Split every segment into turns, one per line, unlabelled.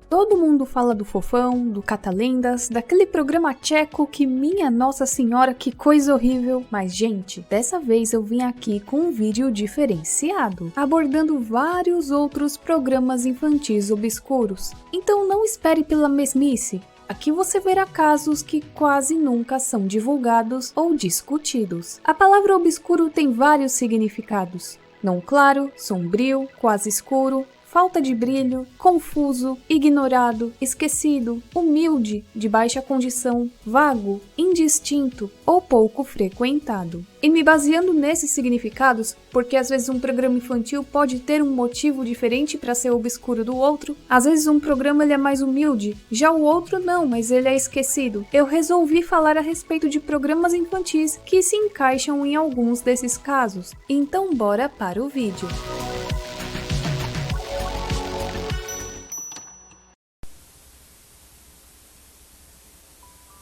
Todo mundo fala do Fofão, do Catalendas, daquele programa tcheco que, minha Nossa Senhora, que coisa horrível. Mas, gente, dessa vez eu vim aqui com um vídeo diferenciado, abordando vários outros programas infantis obscuros. Então não espere pela mesmice. Aqui você verá casos que quase nunca são divulgados ou discutidos. A palavra obscuro tem vários significados: não claro, sombrio, quase escuro, falta de brilho, confuso, ignorado, esquecido, humilde, de baixa condição, vago, indistinto ou pouco frequentado. E me baseando nesses significados, porque às vezes um programa infantil pode ter um motivo diferente para ser obscuro do outro, às vezes um programa ele é mais humilde, já o outro não, mas ele é esquecido. Eu resolvi falar a respeito de programas infantis que se encaixam em alguns desses casos. Então bora para o vídeo.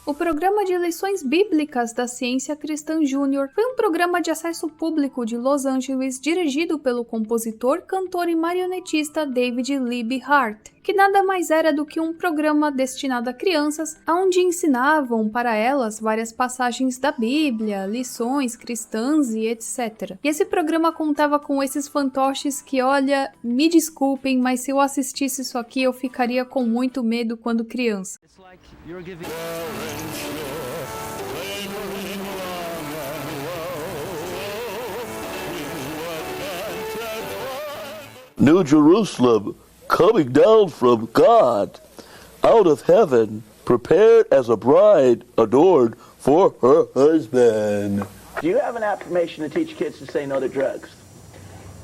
O programa de lições bíblicas da Ciência Cristã Júnior foi um programa de acesso público de Los Angeles dirigido pelo compositor, cantor e marionetista David Lee Hart, que nada mais era do que um programa destinado a crianças, onde ensinavam para elas várias passagens da Bíblia, lições cristãs e etc. E esse programa contava com esses fantoches que, olha, me desculpem, mas se eu assistisse isso aqui eu ficaria com muito medo quando criança.
New Jerusalem, coming down from God, out of heaven, prepared as a bride adorned for her husband.
Do you have an affirmation to teach kids to say no to drugs?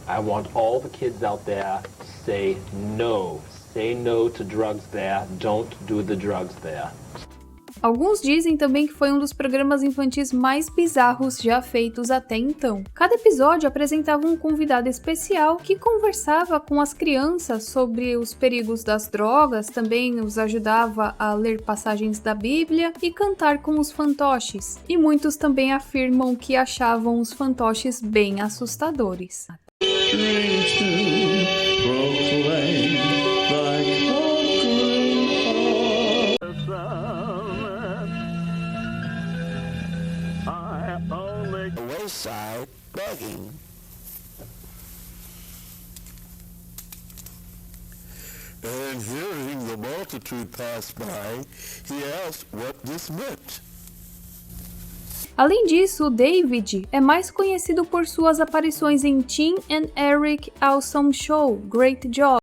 I want all the kids out there to say no. Say no to drugs there. Don't do the drugs there.
Alguns dizem também que foi um dos programas infantis mais bizarros já feitos até então. Cada episódio apresentava um convidado especial que conversava com as crianças sobre os perigos das drogas, também os ajudava a ler passagens da Bíblia e cantar com os fantoches. E muitos também afirmam que achavam os fantoches bem assustadores.
Wayside begging. And hearing the multitude pass by, he asked what this meant.
Além disso, o David é mais conhecido por suas aparições em Tim and Eric Awesome Show, Great Job.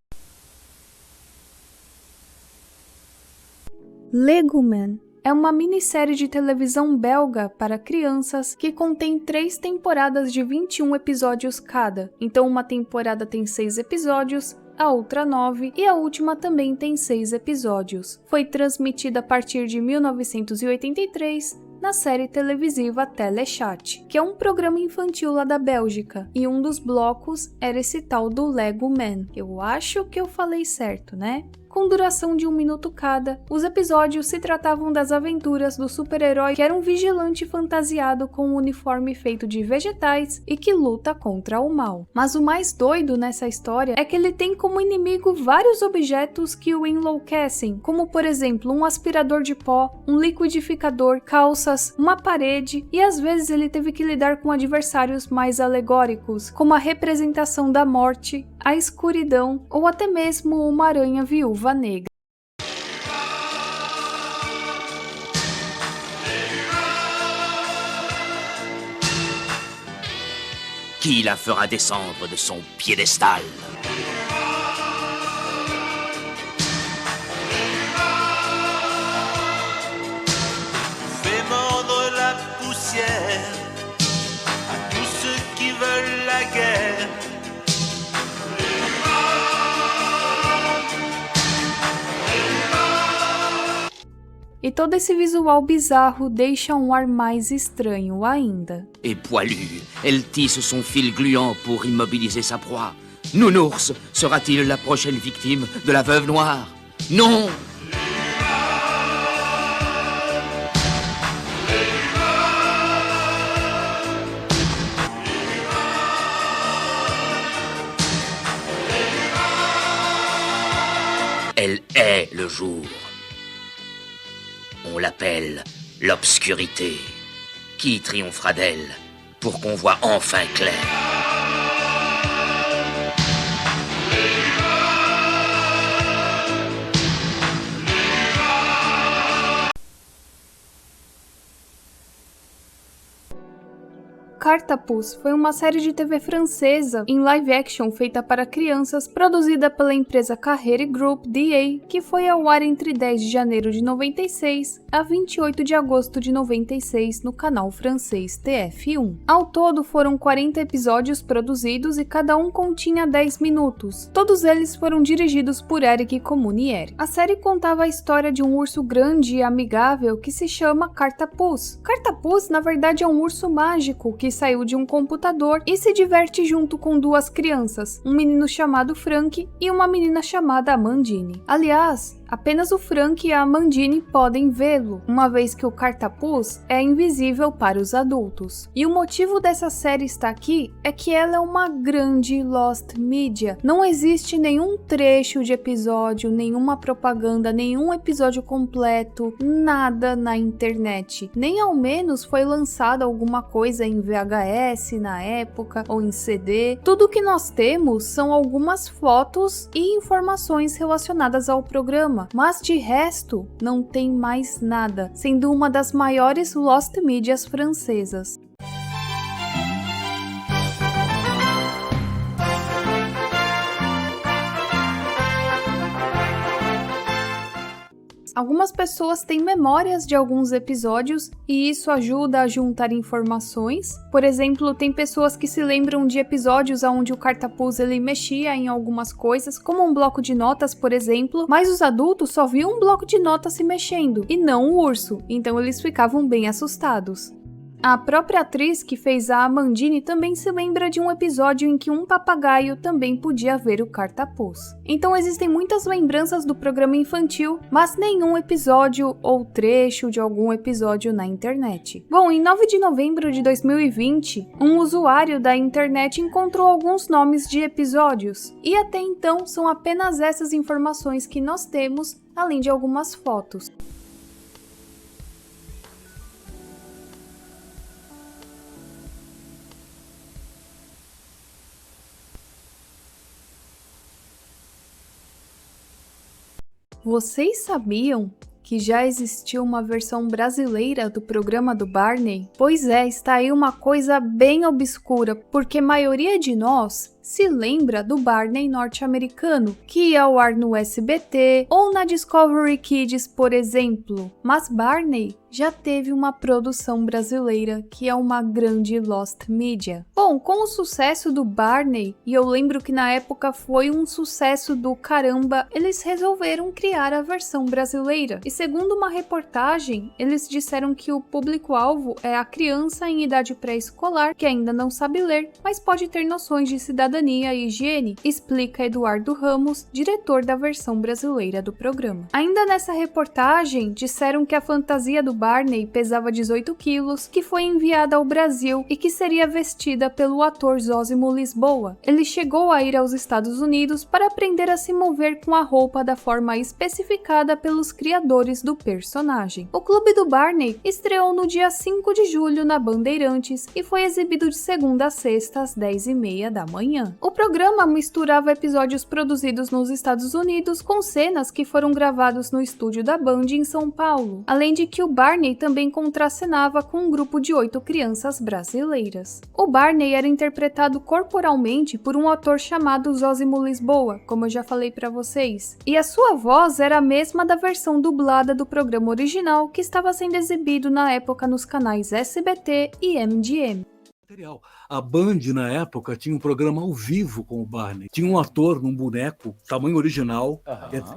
Leguman é uma minissérie de televisão belga para crianças que contém 3 temporadas de 21 episódios cada. Então uma temporada tem 6 episódios, a outra 9 e a última também tem 6 episódios. Foi transmitida a partir de 1983 na série televisiva Telechat, que é um programa infantil lá da Bélgica, e um dos blocos era esse tal do Lego Man. Eu acho que eu falei certo, né? Com duração de 1 minuto cada, os episódios se tratavam das aventuras do super-herói que era um vigilante fantasiado com um uniforme feito de vegetais e que luta contra o mal. Mas o mais doido nessa história é que ele tem como inimigo vários objetos que o enlouquecem, como por exemplo um aspirador de pó, um liquidificador, calças, uma parede, e às vezes ele teve que lidar com adversários mais alegóricos, como a representação da morte, a escuridão ou até mesmo uma aranha viúva negra.
Qui la fera descendre de son piédestal?
Fais mordre la poussière à tous ceux qui veulent la guerre.
E todo esse visual bizarro deixa um ar mais estranho ainda.
Et poilu, elle tisse son fil gluant pour immobiliser sa proie. Nounours sera-t-il la prochaine victime de la veuve noire? Non! Elle est le jour. On l'appelle l'obscurité. Qui triomphera d'elle pour qu'on voit enfin clair?
Cartapus foi uma série de TV francesa em live action feita para crianças, produzida pela empresa Carrere Group DA, que foi ao ar entre 10 de janeiro de 96 a 28 de agosto de 96 no canal francês TF1. Ao todo foram 40 episódios produzidos e cada um continha 10 minutos. Todos eles foram dirigidos por Eric Comunieri. A série contava a história de um urso grande e amigável que se chama Cartapus. Cartapus, na verdade, é um urso mágico que saiu de um computador e se diverte junto com duas crianças, um menino chamado Frank e uma menina chamada Amandine. Aliás, apenas o Frank e a Amandine podem vê-lo, uma vez que o Cartapus é invisível para os adultos. E o motivo dessa série estar aqui é que ela é uma grande lost media. Não existe nenhum trecho de episódio, nenhuma propaganda, nenhum episódio completo, nada na internet. Nem ao menos foi lançada alguma coisa em VHS na época ou em CD. Tudo que nós temos são algumas fotos e informações relacionadas ao programa. Mas de resto, não tem mais nada, sendo uma das maiores lost medias francesas. Algumas pessoas têm memórias de alguns episódios e isso ajuda a juntar informações. Por exemplo, tem pessoas que se lembram de episódios onde o Cartapus ele mexia em algumas coisas, como um bloco de notas, por exemplo, mas os adultos só viam um bloco de notas se mexendo e não o urso, então eles ficavam bem assustados. A própria atriz que fez a Amandine também se lembra de um episódio em que um papagaio também podia ver o Cartapus. Então existem muitas lembranças do programa infantil, mas nenhum episódio ou trecho de algum episódio na internet. Bom, em 9 de novembro de 2020, um usuário da internet encontrou alguns nomes de episódios, e até então são apenas essas informações que nós temos, além de algumas fotos. Vocês sabiam que já existiu uma versão brasileira do programa do Barney? Pois é, está aí uma coisa bem obscura, porque a maioria de nós se lembra do Barney norte-americano, que ia ao ar no SBT ou na Discovery Kids, por exemplo. Mas Barney já teve uma produção brasileira, que é uma grande lost media. Bom, com o sucesso do Barney, e eu lembro que na época foi um sucesso do caramba, eles resolveram criar a versão brasileira. E segundo uma reportagem, eles disseram que o público-alvo é a criança em idade pré-escolar, que ainda não sabe ler, mas pode ter noções de cidadania e higiene, explica Eduardo Ramos, diretor da versão brasileira do programa. Ainda nessa reportagem, disseram que a fantasia do Barney pesava 18 quilos, que foi enviada ao Brasil e que seria vestida pelo ator Zósimo Lisboa. Ele chegou a ir aos Estados Unidos para aprender a se mover com a roupa da forma especificada pelos criadores do personagem. O Clube do Barney estreou no dia 5 de julho na Bandeirantes e foi exibido de segunda a sexta às 10h30 da manhã. O programa misturava episódios produzidos nos Estados Unidos com cenas que foram gravados no estúdio da Band em São Paulo, além de que o Barney também contracenava com um grupo de 8 crianças brasileiras. O Barney era interpretado corporalmente por um ator chamado Zósimo Lisboa, como eu já falei para vocês, e a sua voz era a mesma da versão dublada do programa original que estava sendo exibido na época nos canais SBT e MGM.
A Band, na época, tinha um programa ao vivo com o Barney. Tinha um ator num boneco, tamanho original.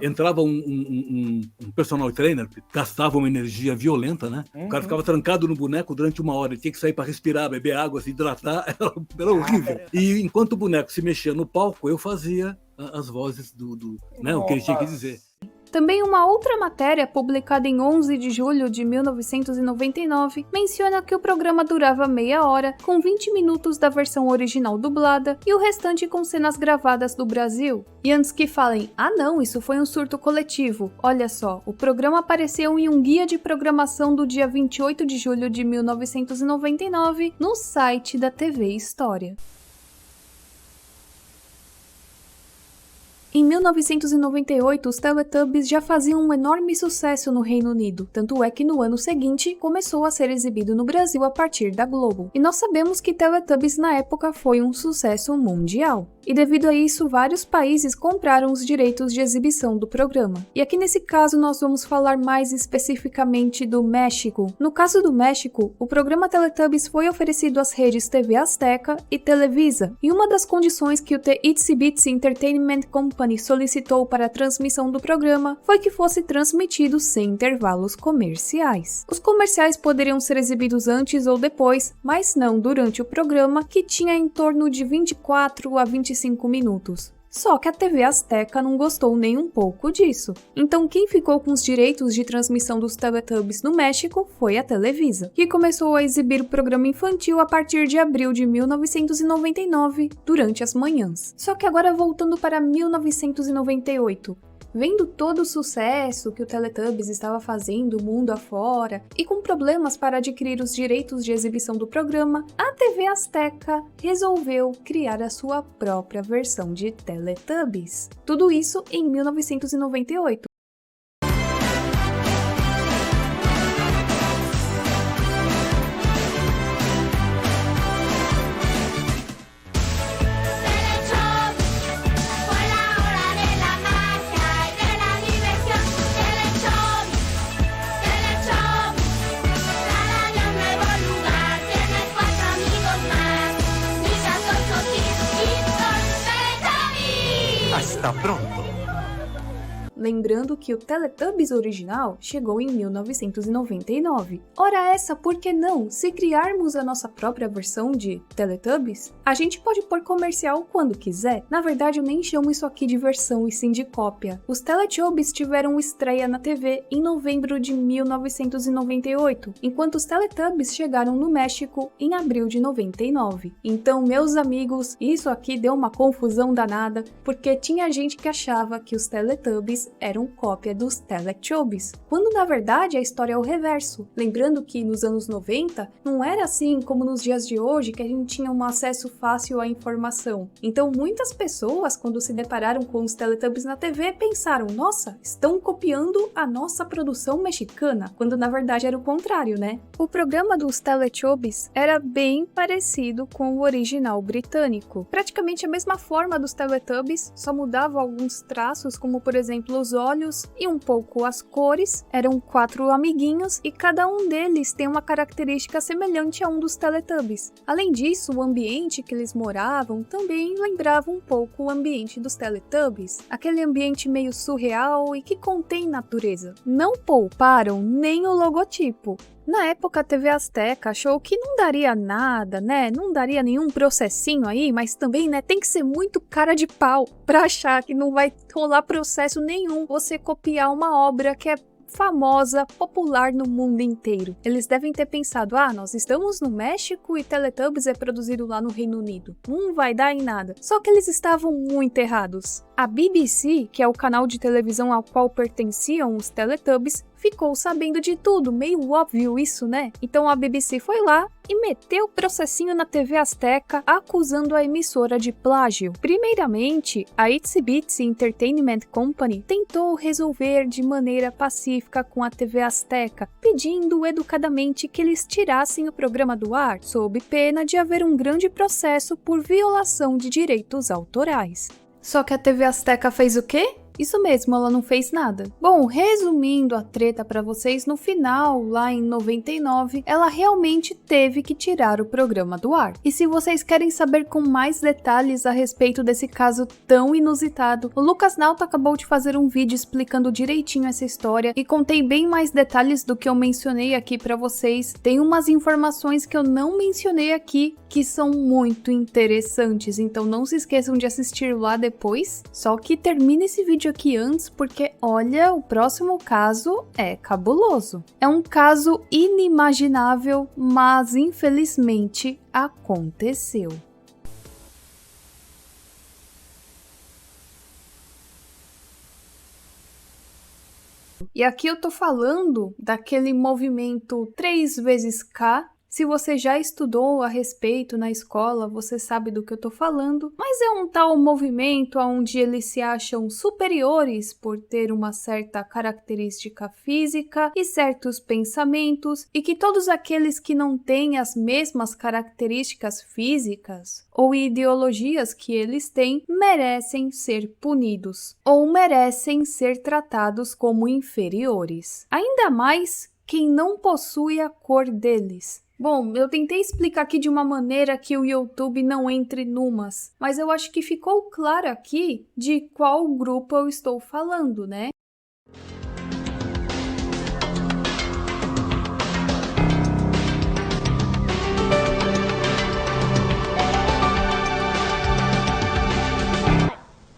Entrava um personal trainer, gastava uma energia violenta, né? O cara ficava trancado no boneco durante 1 hora. Ele tinha que sair para respirar, beber água, se hidratar. Era horrível. E enquanto o boneco se mexia no palco, eu fazia as vozes né, o que ele tinha que dizer.
Também uma outra matéria, publicada em 11 de julho de 1999, menciona que o programa durava meia hora, com 20 minutos da versão original dublada e o restante com cenas gravadas do Brasil. E antes que falem, ah não, isso foi um surto coletivo, olha só, o programa apareceu em um guia de programação do dia 28 de julho de 1999 no site da TV História. Em 1998, os Teletubbies já faziam um enorme sucesso no Reino Unido, tanto é que no ano seguinte começou a ser exibido no Brasil a partir da Globo. E nós sabemos que Teletubbies na época foi um sucesso mundial. E devido a isso, vários países compraram os direitos de exibição do programa. E aqui nesse caso nós vamos falar mais especificamente do México. No caso do México, o programa Teletubbies foi oferecido às redes TV Azteca e Televisa, e uma das condições que o The Itsy Bitsy Entertainment Company solicitou para a transmissão do programa foi que fosse transmitido sem intervalos comerciais. Os comerciais poderiam ser exibidos antes ou depois, mas não durante o programa, que tinha em torno de 24 a 25 minutos. Só que a TV Azteca não gostou nem um pouco disso. Então quem ficou com os direitos de transmissão dos Teletubbies no México foi a Televisa, que começou a exibir o programa infantil a partir de abril de 1999, durante as manhãs. Só que agora voltando para 1998, vendo todo o sucesso que o Teletubbies estava fazendo mundo afora e com problemas para adquirir os direitos de exibição do programa, a TV Azteca resolveu criar a sua própria versão de Teletubbies. Tudo isso em 1998.
Hasta pronto.
Lembrando que o Teletubbies original chegou em 1999. Ora essa, por que não? Se criarmos a nossa própria versão de Teletubbies, a gente pode pôr comercial quando quiser. Na verdade, eu nem chamo isso aqui de versão e sim de cópia. Os Teletubbies tiveram estreia na TV em novembro de 1998, enquanto os Teletubbies chegaram no México em abril de 99. Então, meus amigos, isso aqui deu uma confusão danada, porque tinha gente que achava que os Teletubbies eram cópia dos Teletubbies, quando na verdade a história é o reverso. Lembrando que nos anos 90 não era assim como nos dias de hoje, que a gente tinha um acesso fácil à informação. Então muitas pessoas, quando se depararam com os Teletubbies na TV, pensaram, nossa, estão copiando a nossa produção mexicana, quando na verdade era o contrário, né? O programa dos Teletubbies era bem parecido com o original britânico. Praticamente a mesma forma dos Teletubbies, só mudava alguns traços, como por exemplo os olhos e um pouco as cores. Eram 4 amiguinhos e cada um deles tem uma característica semelhante a um dos Teletubbies. Além disso, o ambiente que eles moravam também lembrava um pouco o ambiente dos Teletubbies, aquele ambiente meio surreal e que contém natureza. Não pouparam nem o logotipo. Na época, a TV Azteca achou que não daria nada, né? Não daria nenhum processinho aí, mas também, né, tem que ser muito cara de pau pra achar que não vai rolar processo nenhum você copiar uma obra que é famosa, popular no mundo inteiro. Eles devem ter pensado, nós estamos no México e Teletubbies é produzido lá no Reino Unido. Não vai dar em nada. Só que eles estavam muito errados. A BBC, que é o canal de televisão ao qual pertenciam os Teletubbies, ficou sabendo de tudo, meio óbvio isso, né? Então a BBC foi lá e meteu o processinho na TV Azteca, acusando a emissora de plágio. Primeiramente, a Itsy Bitsy Entertainment Company tentou resolver de maneira pacífica com a TV Azteca, pedindo educadamente que eles tirassem o programa do ar, sob pena de haver um grande processo por violação de direitos autorais. Só que a TV Azteca fez o quê? Isso mesmo, ela não fez nada. Bom, resumindo a treta pra vocês, no final, lá em 99, ela realmente teve que tirar o programa do ar. E se vocês querem saber com mais detalhes a respeito desse caso tão inusitado, o Lucas Nauta acabou de fazer um vídeo explicando direitinho essa história e contei bem mais detalhes do que eu mencionei aqui pra vocês. Tem umas informações que eu não mencionei aqui que são muito interessantes, então não se esqueçam de assistir lá depois. Só que termina esse vídeo vídeo aqui antes porque, olha, o próximo caso é cabuloso. É um caso inimaginável, mas infelizmente aconteceu. E aqui eu tô falando daquele movimento 3 vezes K. Se você já estudou a respeito na escola, você sabe do que eu tô falando. Mas é um tal movimento onde eles se acham superiores por ter uma certa característica física e certos pensamentos, e que todos aqueles que não têm as mesmas características físicas ou ideologias que eles têm merecem ser punidos ou merecem ser tratados como inferiores. Ainda mais quem não possui a cor deles. Bom, eu tentei explicar aqui de uma maneira que o YouTube não entre numas, mas eu acho que ficou claro aqui de qual grupo eu estou falando, né?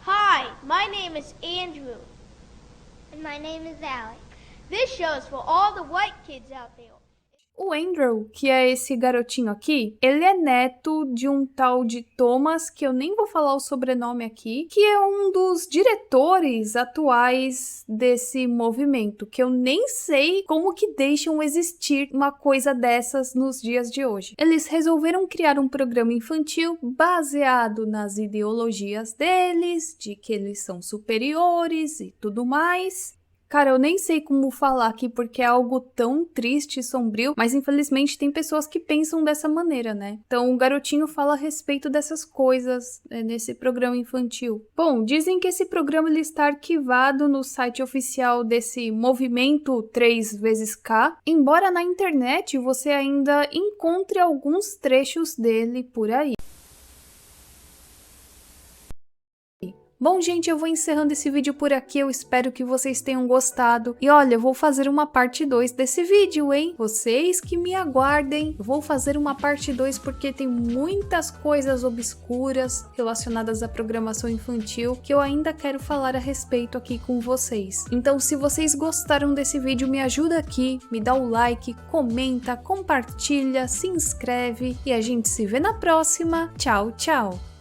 Hi, my name is Andrew. And my name is Alec. This show is for all the white kids out there.
O Andrew, que é esse garotinho aqui, ele é neto de um tal de Thomas, que eu nem vou falar o sobrenome aqui, que é um dos diretores atuais desse movimento, que eu nem sei como que deixam existir uma coisa dessas nos dias de hoje. Eles resolveram criar um programa infantil baseado nas ideologias deles, de que eles são superiores e tudo mais. Cara, eu nem sei como falar aqui porque é algo tão triste e sombrio, mas infelizmente tem pessoas que pensam dessa maneira, né? Então o garotinho fala a respeito dessas coisas nesse programa infantil. Bom, dizem que esse programa ele está arquivado no site oficial desse movimento 3 vezes K, embora na internet você ainda encontre alguns trechos dele por aí. Bom, gente, eu vou encerrando esse vídeo por aqui, eu espero que vocês tenham gostado. E olha, eu vou fazer uma parte 2 desse vídeo, hein? Vocês que me aguardem. Eu vou fazer uma parte 2 porque tem muitas coisas obscuras relacionadas à programação infantil que eu ainda quero falar a respeito aqui com vocês. Então, se vocês gostaram desse vídeo, me ajuda aqui, me dá o like, comenta, compartilha, se inscreve e a gente se vê na próxima. Tchau, tchau!